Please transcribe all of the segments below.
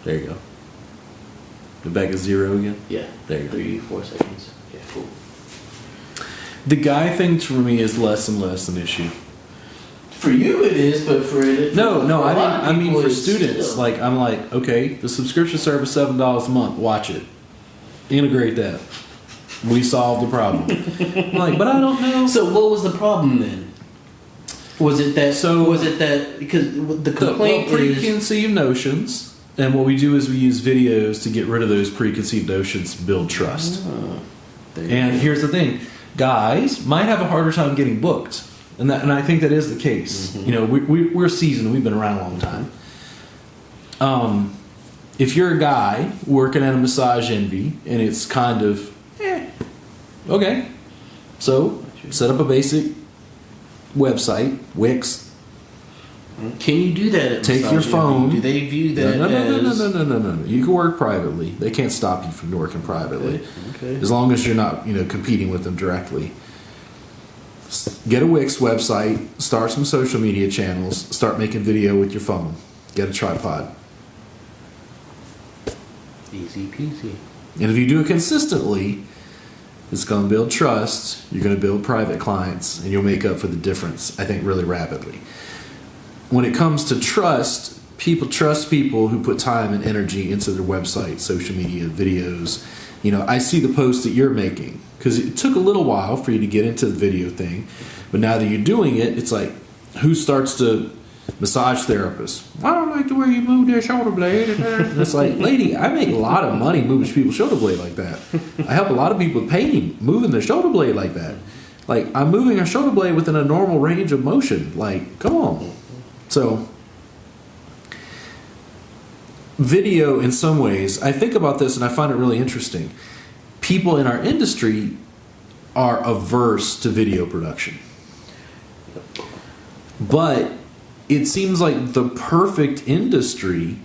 There you go. We're back at 0 again? Yeah. There you go. 3-4 seconds. Yeah, cool. The guy thing for me is less and less an issue. For you it is, but for it... No, I mean for it's students. still. Like, I'm like, okay, the subscription service $7 a month. Watch it. Integrate that. We solved the problem. I'm like, but I don't know. So what was the problem then? Was it that because the complaint is preconceived notions, and what we do is we use videos to get rid of those preconceived notions to build trust. And here's the thing. Guys might have a harder time getting booked. And I think that is the case. Mm-hmm. You know, we're seasoned. We've been around a long time. If you're a guy working at a Massage Envy and it's kind of, okay. So set up a basic website, Wix. Can you do that at Take Massage your Envy? phone. Do they view that No. You can work privately. They can't stop you from working privately. Okay. As long as you're not, competing with them directly. Get a Wix website, start some social media channels, start making video with your phone. Get a tripod. Easy peasy. And if you do it consistently, it's going to build trust, you're going to build private clients, and you'll make up for the difference, I think, really rapidly. When it comes to trust, people trust people who put time and energy into their website, social media, videos. I see the posts that you're making. Because it took a little while for you to get into the video thing. But now that you're doing it, it's like, who starts to massage therapist? I don't like the way you move their shoulder blade. And it's like, lady, I make a lot of money moving people's shoulder blade like that. I help a lot of people with painting, moving their shoulder blade like that. Like, I'm moving a shoulder blade within a normal range of motion. Like, come on. So, video in some ways, I think about this and I find it really interesting. People in our industry are averse to video production. But it seems like the perfect industry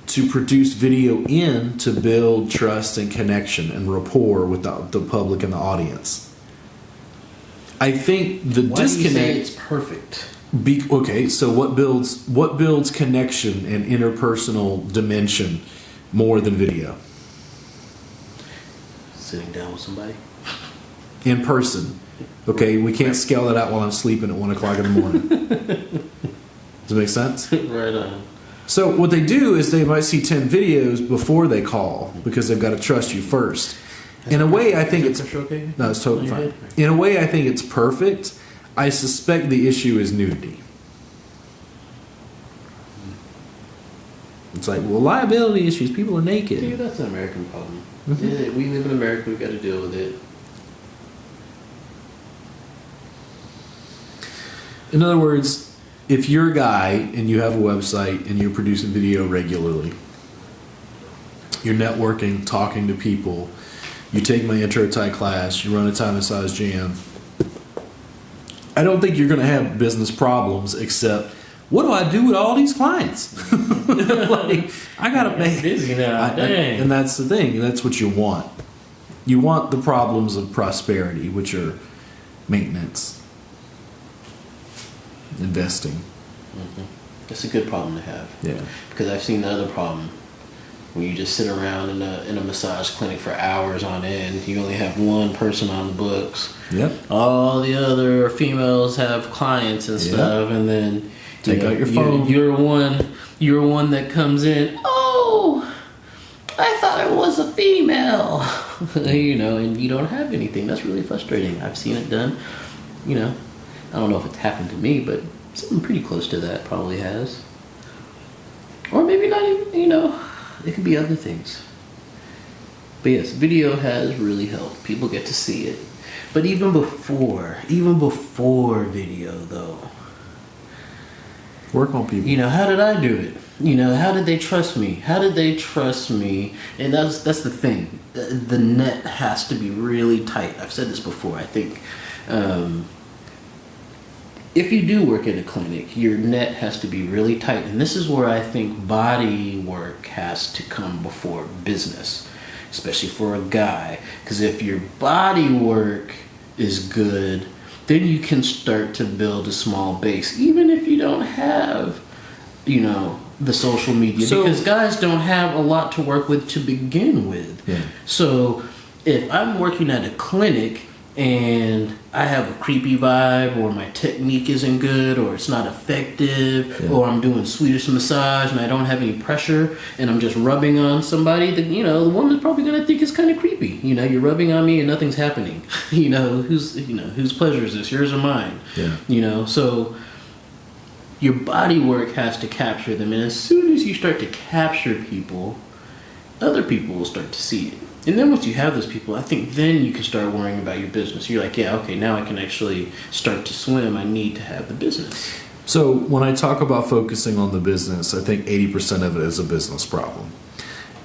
to produce video in to build trust and connection and rapport with the public and the audience. I think the Why disconnect... do you say it's perfect? Okay, so what builds connection and interpersonal dimension more than video? Sitting down with somebody? In person. Okay, we can't scale that out while I'm sleeping at 1 o'clock in the morning. Does it make sense? Right on. So what they do is they might see 10 videos before they call because they've got to trust you first. In a way, I think it's... okay? No, it's totally fine. In a way, I think it's perfect. I suspect the issue is nudity. It's like, well, liability issues, people are naked. Dude, that's an American problem. Mm-hmm. Yeah, we live in America, we've got to deal with it. In other words, if you're a guy and you have a website and you're producing video regularly, you're networking, talking to people, you take my intro Thai class, you run a Thai massage jam, I don't think you're going to have business problems except, what do I do with all these clients? Like, I got to make... busy now, dang. And that's the thing. That's what you want. You want the problems of prosperity, which are maintenance, investing. Mm-hmm. That's a good problem to have. Yeah. Because I've seen the other problem. When you just sit around in a massage clinic for hours on end, you only have one person on the books. Yep. All the other females have clients and stuff, and then take out your phone. You're one that comes in. Oh, I thought it was a female. And you don't have anything. That's really frustrating. I've seen it done. I don't know if it's happened to me, but something pretty close to that probably has. Or maybe not even. It could be other things. But yes, video has really helped. People get to see it. But even before video though. Work on people. How did I do it? How did they trust me? And that's the thing. The net has to be really tight. I've said this before. I think if you do work in a clinic, your net has to be really tight. And this is where I think body work has to come before business, especially for a guy. Because if your body work is good, then you can start to build a small base. Even if you don't have, the social media because guys don't have a lot to work with to begin with. Yeah. So if I'm working at a clinic and I have a creepy vibe, or my technique isn't good, or it's not effective, or I'm doing Swedish massage and I don't have any pressure and I'm just rubbing on somebody, then the woman's probably gonna think it's kind of creepy. You're rubbing on me and nothing's happening. Whose pleasure is this? Yours or mine? Yeah. So your body work has to capture them, and as soon as you start to capture people, other people will start to see it. And then once you have those people, I think then you can start worrying about your business. You're like, yeah, okay, now I can actually start to swim. I need to have the business. So when I talk about focusing on the business, I think 80% of it is a business problem.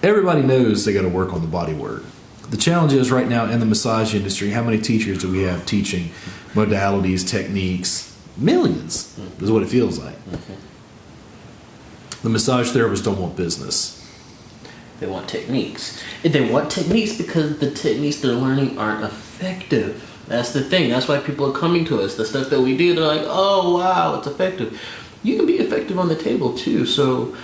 Everybody knows they got to work on the body work. The challenge is right now in the massage industry, how many teachers do we have teaching modalities, techniques? Millions is what it feels like. The massage therapists don't want business. They want techniques. And they want techniques because the techniques they're learning aren't effective. That's the thing. That's why people are coming to us. The stuff that we do, they're like, oh, wow, it's effective. You can be effective on the table, too. So,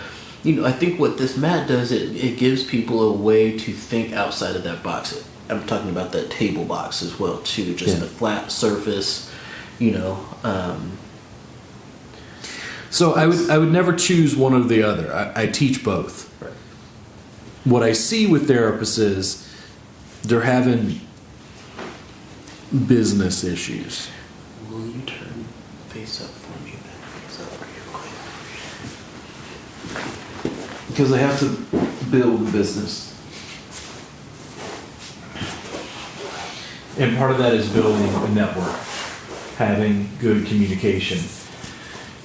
I think what this mat does, it gives people a way to think outside of that box. I'm talking about that table box as well, too. Just the flat surface, So I would never choose one or the other. I teach both. Right. What I see with therapists is they're having business issues. Will you turn face up for me then? Face up real quick. Because they have to build business. And part of that is building a network, having good communication,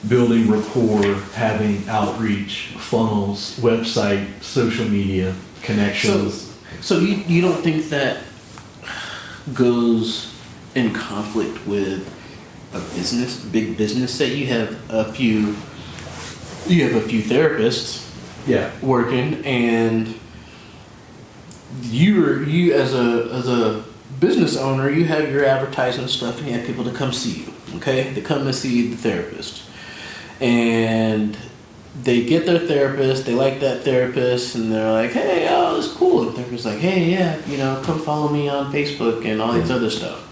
building rapport, having outreach, funnels, website, social media, connections. So you don't think that goes in conflict with a big business? That you have a few therapists working, and you as a business owner, you have your advertising stuff, and you have people to come see you. Okay, they come and see the therapist. And they get their therapist, they like that therapist, and they're like, hey, oh, it's cool. And the therapist's like, hey, yeah, come follow me on Facebook and all this other stuff.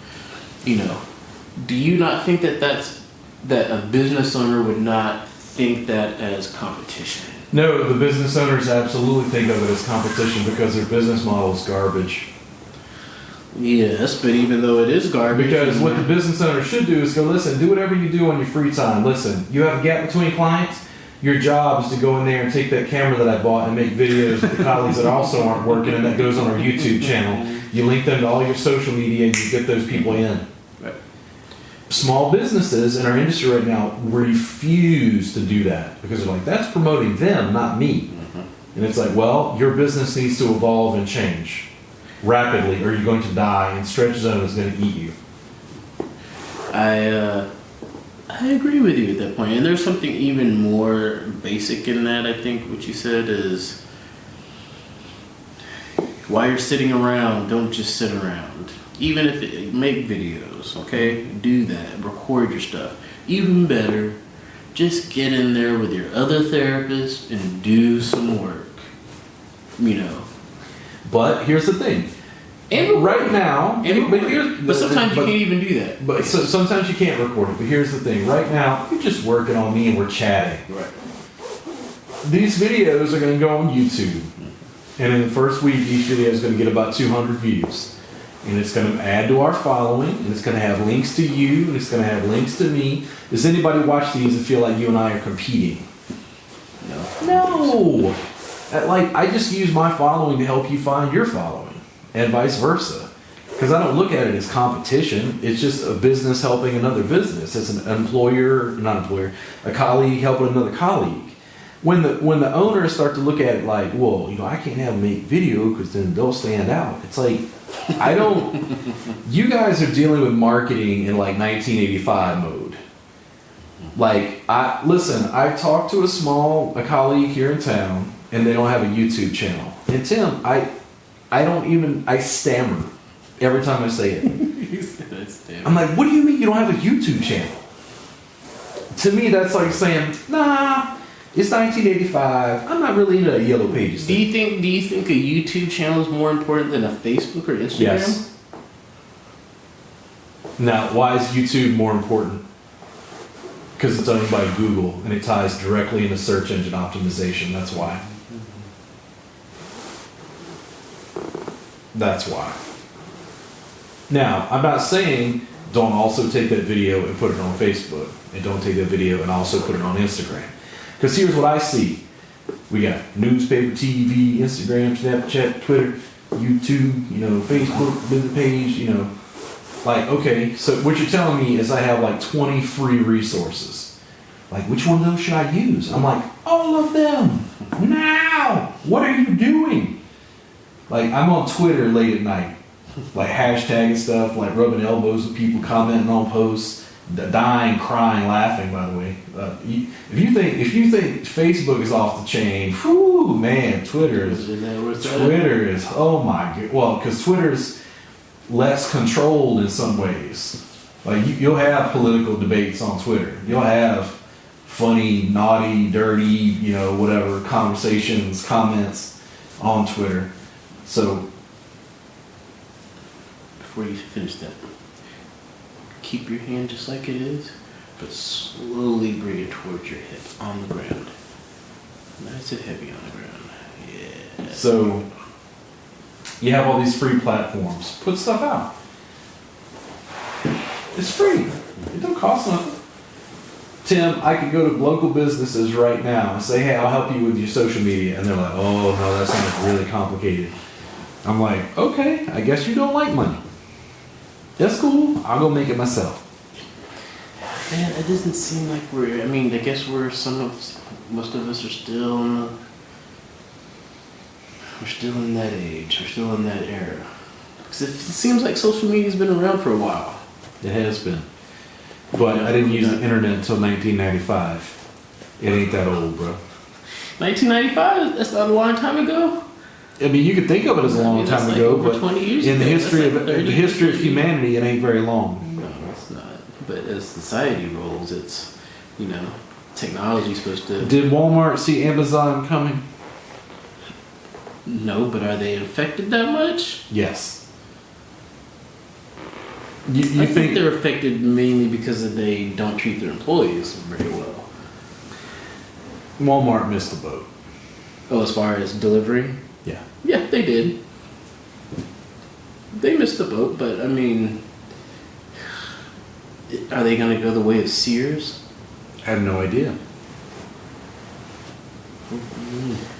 Do you not think that a business owner would not think that as competition? No, the business owners absolutely think of it as competition because their business model is garbage. Yes, but even though it is garbage... Because what the business owner should do is go, listen, do whatever you do on your free time. Listen, you have a gap between clients, your job is to go in there and take that camera that I bought and make videos with the colleagues that also aren't working, and that goes on our YouTube channel. You link them to all your social media and you get those people in. Right. Small businesses in our industry right now refuse to do that because they're like, that's promoting them, not me. And it's like, well, your business needs to evolve and change rapidly, or you're going to die, and Stretch Zone is going to eat you. I agree with you at that point, and there's something even more basic in that. I think what you said is, while you're sitting around, don't just sit around. Even if make videos, okay, do that, record your stuff. Even better, just get in there with your other therapist and do some work. But here's the thing. Right now, but sometimes you can't even do that. But sometimes you can't record it. But here's the thing. Right now, you're just working on me and we're chatting. Right. These videos are going to go on YouTube, and in the first week, each video is going to get about 200 views, and it's going to add to our following, and it's going to have links to you, and it's going to have links to me. Does anybody watch these and feel like you and I are competing? No. I just use my following to help you find your following, and vice versa. Because I don't look at it as competition. It's just a business helping another business. It's a colleague helping another colleague. When the owners start to look at it like, well, I can't have them make video because then they'll stand out. It's like, you guys are dealing with marketing in 1985 mode. I've talked to a colleague here in town, and they don't have a YouTube channel. And Tim, I stammer every time I say it. I'm like, what do you mean you don't have a YouTube channel? To me, that's like saying, nah, It's 1985. I'm not really into that Yellow Pages. Do you think a YouTube channel is more important than a Facebook or Instagram? Yes. Now, why is YouTube more important? Because it's owned by Google and it ties directly into search engine optimization. That's why. That's why. Now, I'm not saying don't also take that video and put it on Facebook, and don't take that video and also put it on Instagram. Because here's what I see. We got newspaper, TV, Instagram, Snapchat, Twitter, YouTube, Facebook, business page, Like, okay, so what you're telling me is I have like 20 free resources. Like, which one of those should I use? I'm like, all of them. Now! What are you doing? Like, I'm on Twitter late at night. Like, hashtagging stuff, like rubbing elbows with people, commenting on posts, dying, crying, laughing, by the way. If you think Facebook is off the chain, whew, man, Twitter is, oh my god. Well, because Twitter's less controlled in some ways. Like, you'll have political debates on Twitter. You'll have funny, naughty, dirty, whatever, conversations, comments on Twitter. So, before you finish that, keep your hand just like it is, but slowly bring it towards your hip on the ground. Nice and heavy on the ground. Yeah. So, you have all these free platforms. Put stuff out. It's free. It don't cost nothing. Tim, I could go to local businesses right now and say, hey, I'll help you with your social media. And they're like, oh, no, that sounds really complicated. I'm like, okay, I guess you don't like money. That's cool. I'll go make it myself. Man, it doesn't seem like I guess most of us are still we're still in that age. We're still in that era. Because it seems like social media's been around for a while. It has been. But I didn't use the internet until 1995. It ain't that old, bro. 1995? That's not a long time ago? I mean, you could think of it as a long time ago, but 20 years in the ago. history of humanity, it ain't very long. No, it's not. But as society rolls, it's, technology's supposed to... Did Walmart see Amazon coming? No, but are they affected that much? Yes. I think they're affected mainly because they don't treat their employees very well. Walmart missed the boat. Oh, as far as delivery? Yeah. Yeah, they did. They missed the boat, but I mean, are they going to go the way of Sears? I have no idea.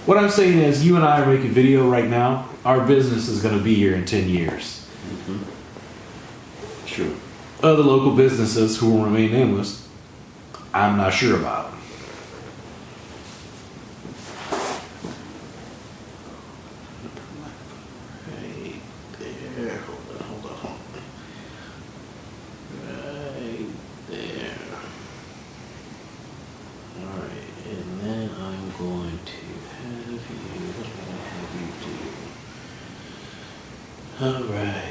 What I'm saying is, you and I are making video right now. Our business is going to be here in 10 years. Mm-hmm. True. Other local businesses who will remain nameless, I'm not sure about. Right there. Hold on. Right there. Alright, and then I'm going to have you Alright.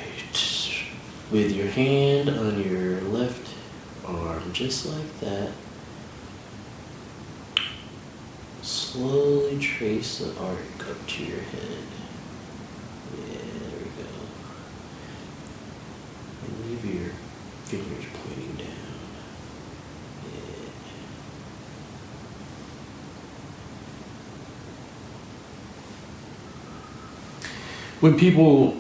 With your hand on your left arm, just like that. Slowly trace the arc up to your head. Yeah, there we go. And leave your fingers pointing down. Yeah. When people,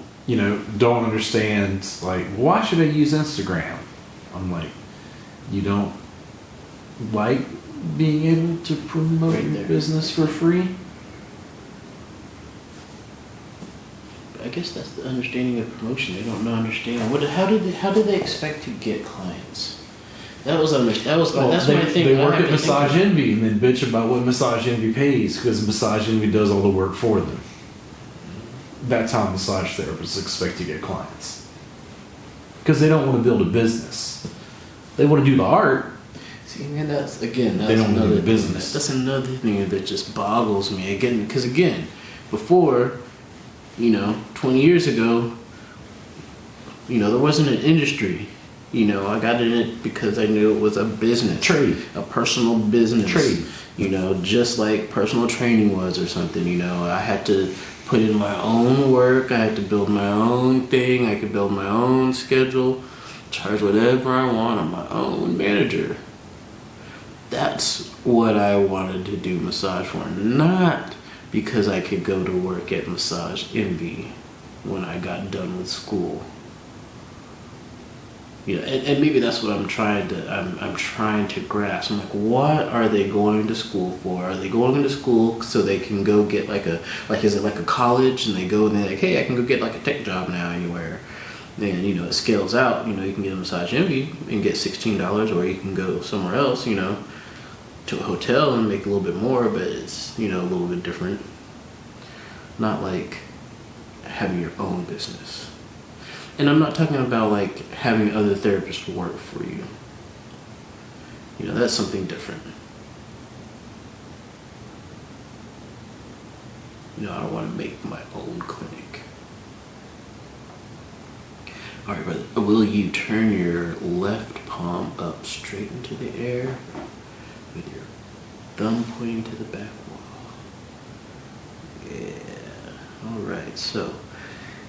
don't understand, like, why should I use Instagram? I'm like, you don't like being able to promote your business for free? I guess that's the understanding of promotion. They don't understand how do they expect to get clients? That's what I think. They work at Massage Envy and then bitch about what Massage Envy pays because Massage Envy does all the work for them. That's how massage therapists expect to get clients. Because they don't want to build a business. They want to do the art. See, man, that's they don't want to do the business. That's another thing that just boggles me again. Because before, 20 years ago, there wasn't an industry. I got in it because I knew it was a business. Trade. A personal business. Trade. You know, just like personal training was or something, you know, I had to put in my own work, I had to build my own thing, I could build my own schedule, charge whatever I want, I'm my own manager. That's what I wanted to do massage for, not because I could go to work at Massage Envy when I got done with school. You know, and maybe that's what I'm trying to grasp. I'm like, what are they going to school for? Are they going to school so they can go get is it like a college, and they go and they're like, hey, I can go get like a tech job now anywhere. And, you know, it scales out. You know, you can get a Massage Envy and get $16, or you can go somewhere else, you know, to a hotel and make a little bit more, but it's, you know, a little bit different. Not like having your own business. And I'm not talking about like having other therapists work for you. You know, that's something different. You know, I don't want to make my own clinic. All right, brother. Will you turn your left palm up straight into the air with your thumb pointing to the back wall? Yeah. All right. So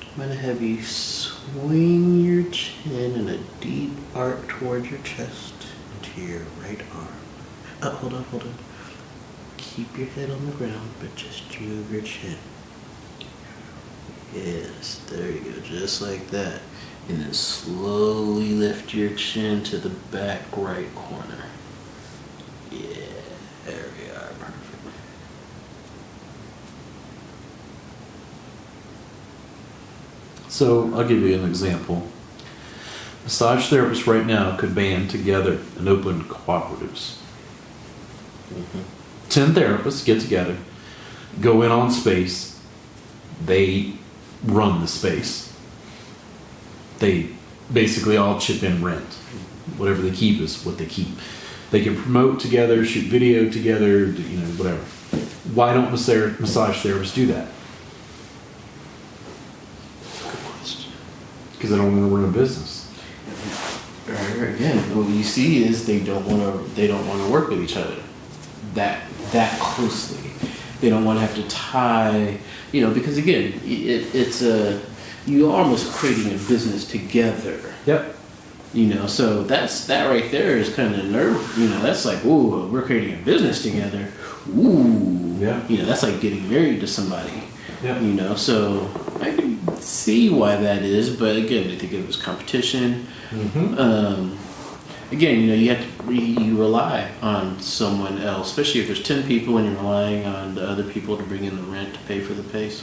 I'm gonna have you swing your chin in a deep arc towards your chest into your right arm. Hold on. Keep your head on the ground, but just move your chin. Yes, there you go, just like that. And then slowly lift your chin to the back right corner. Yeah, there we are, perfect. So I'll give you an example. Massage therapists right now could band together and open cooperatives. 10 therapists get together, go in on space, they run the space. They basically all chip in rent. Whatever they keep is what they keep. They can promote together, shoot video together, you know, whatever. Why don't massage therapists do that? Because they don't want to run a business. Again, what you see is they don't want to work with each other that closely. They don't want to have to tie, you know, because again, you're almost creating a business together. Yep. You know, so that right there is kind of nerve. You know, that's like, ooh, we're creating a business together. Ooh. Yeah. You know, that's like getting married to somebody. Yeah. You know, so I can see why that is, but again, I think it was competition. Mm-hmm. Again, you know, you rely on someone else, especially if there's 10 people and you're relying on the other people to bring in the rent to pay for the place.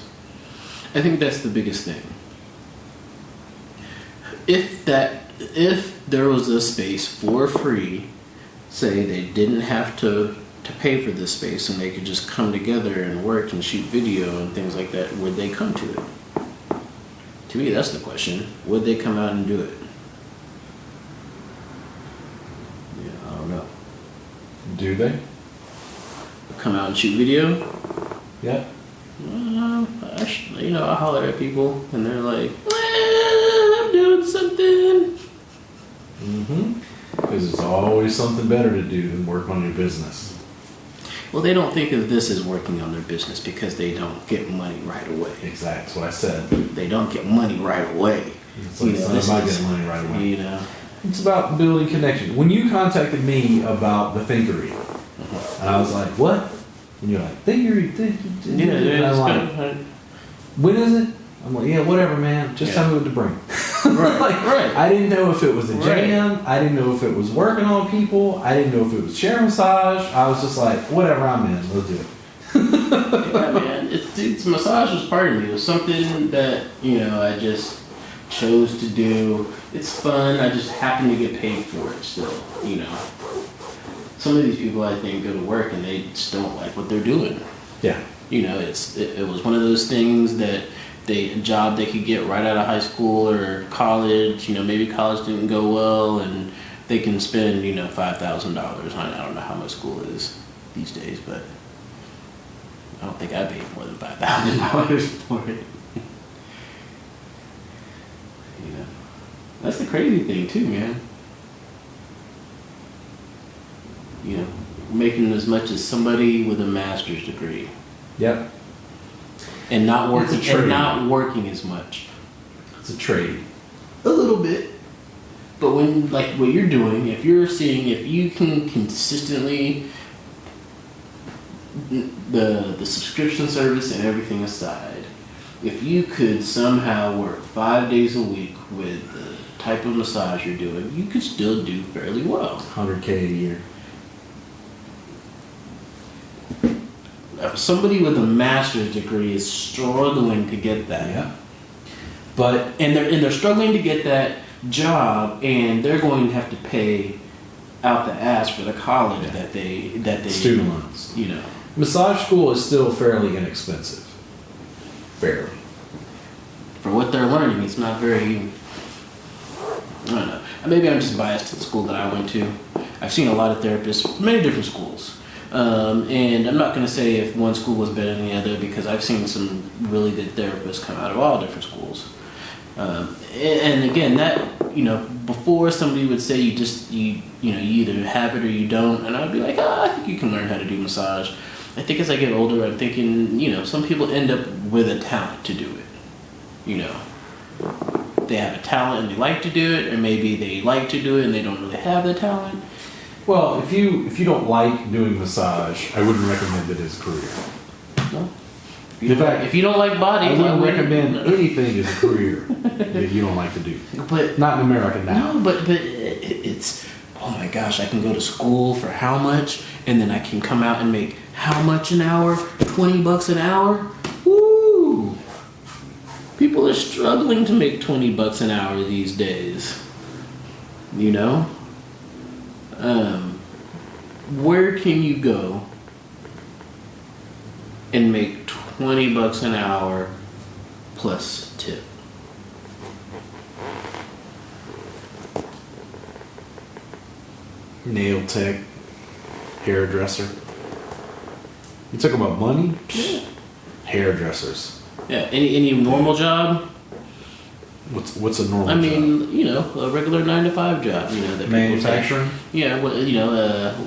I think that's the biggest thing. If there was a space for free, say they didn't have to pay for this space and they could just come together and work and shoot video and things like that, would they come to it? To me, that's the question. Would they come out and do it? Yeah, I don't know. Do they? Come out and shoot video? Yeah. I holler at people and they're like, well, I'm doing something. Mm-hmm. Because there's always something better to do than work on your business. Well, they don't think of this as working on their business because they don't get money right away. Exactly, that's what I said. They don't get money right away. It's like, it's not about getting money right away. You know, it's about building connection. When you contacted me about the Thinkery, and I was like, what? And you're like, Thinkery. yeah, and I'm like, when is it? I'm like, yeah, whatever, man. Just tell me what to bring. Right. I didn't know if it was a jam. Right. I didn't know if it was working on people. I didn't know if it was chair massage. I was just like, whatever, I'm in. Let's do it. Yeah, man. It's massage was part of me. It was something that, you know, I just chose to do. It's fun. I just happen to get paid for it still, you know. Some of these people, I think, go to work and they just don't like what they're doing. Yeah. You know, it was one of those things that a job they could get right out of high school or college. You know, maybe college didn't go well and they can spend, you know, $5,000. I don't know how much school is these days, but I don't think I paid more than $5,000 for it. You know, that's the crazy thing too, man. You know, making as much as somebody with a master's degree Yep. and not working It's a trade. and not working as much. It's a trade. A little bit. But when, like what you're doing, if you can consistently, the subscription service and everything aside, if you could somehow work 5 days a week with the type of massage you're doing, you could still do fairly well. $100K a year. If somebody with a master's degree is struggling to get that, Yeah. But and they're struggling to get that job, and they're going to have to pay out the ass for the college that they student loans. You know, Massage school is still fairly inexpensive. Fairly. for what they're learning, it's not very. I don't know. Maybe I'm just biased to the school that I went to. I've seen a lot of therapists from many different schools. And I'm not going to say if one school was better than the other, because I've seen some really good therapists come out of all different schools. And again, that, you know, before somebody would say you either have it or you don't, and I'd be like, I think you can learn how to do massage. I think as I get older, I'm thinking, you know, some people end up with a talent to do it. You know, they have a talent and they like to do it, or maybe they like to do it and they don't really have the talent. Well, if you don't like doing massage, I wouldn't recommend it as a career. No. In fact, If you don't like bodies, I wouldn't recommend anything as a career that you don't like to do. But Not in America now. no, but it's, oh my gosh, I can go to school for how much, and then I can come out and make how much an hour? $20 an hour? Woo! People are struggling to make $20 an hour these days. You know? Where can you go and make $20 an hour plus tip? Nail tech, hairdresser. You talk about money? Yeah. Hairdressers. Yeah, any normal job. What's a normal I job? mean, you know, a regular 9-to-5 job. You know, that people Manufacturing? say. Yeah, what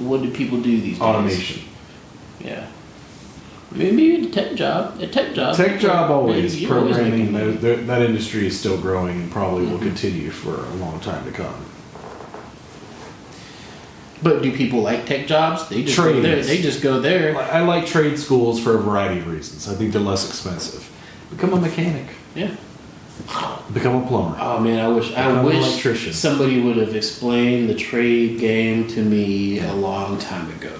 what do people do these days? Automation. Yeah, maybe a tech job. Tech job always. You're always Programming, making- that industry is still growing and probably will continue for a long time to come. But do people like tech jobs? They just go Trades. there. They just go there. I like trade schools for a variety of reasons. I think they're less expensive. Become a mechanic. Yeah. Become a plumber. Oh man, I wish Become an electrician. somebody would have explained the trade game to me a long time ago.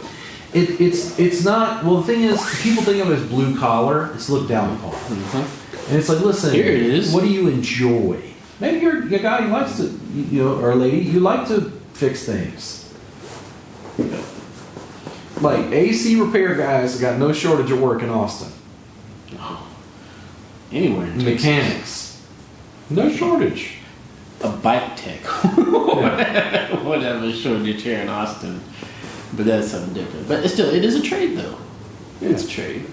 It's not. Well, the thing is, people think of it as blue collar. It's looked down upon, and it's like, listen, Here it is. What do you enjoy? Maybe you're a guy who likes to, or a lady, you like to fix things. Like AC repair guys have got no shortage of work in Austin. Anywhere. in Texas. Mechanics, no shortage. A bike tech. Whatever shortage here in Austin. But that's something different. But it's still, it is a trade though. It's a trade.